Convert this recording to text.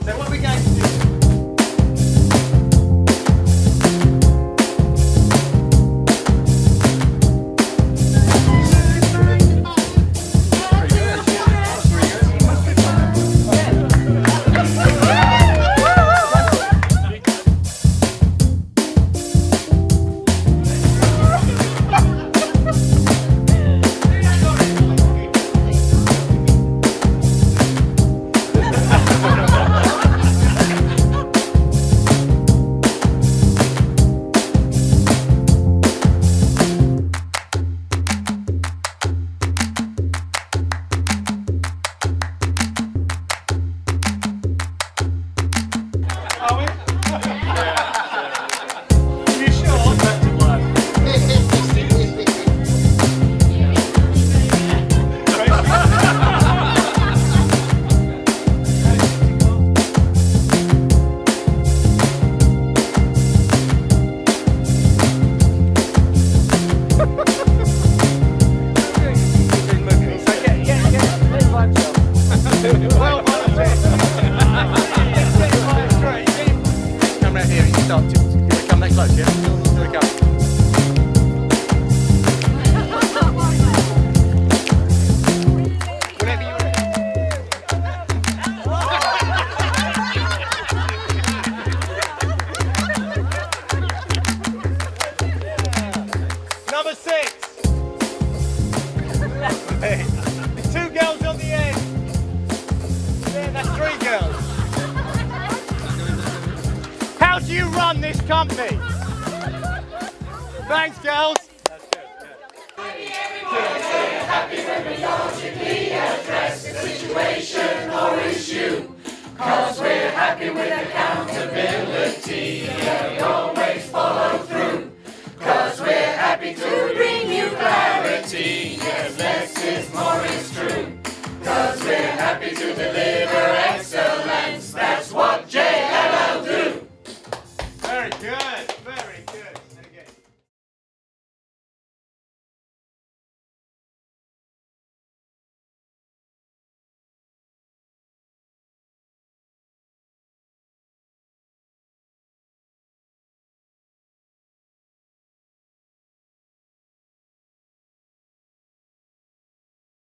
So what are we going to do? Are we? You sure? Well, come round here and you start to come that close, yeah? Here we go. Whenever you're ready. Number 6. There's 2 girls on the end. Yeah, that's 3 girls. How do you run this company? Thanks, girls. To bring you clarity, yes, less is more is true. 'Cause we're happy to deliver.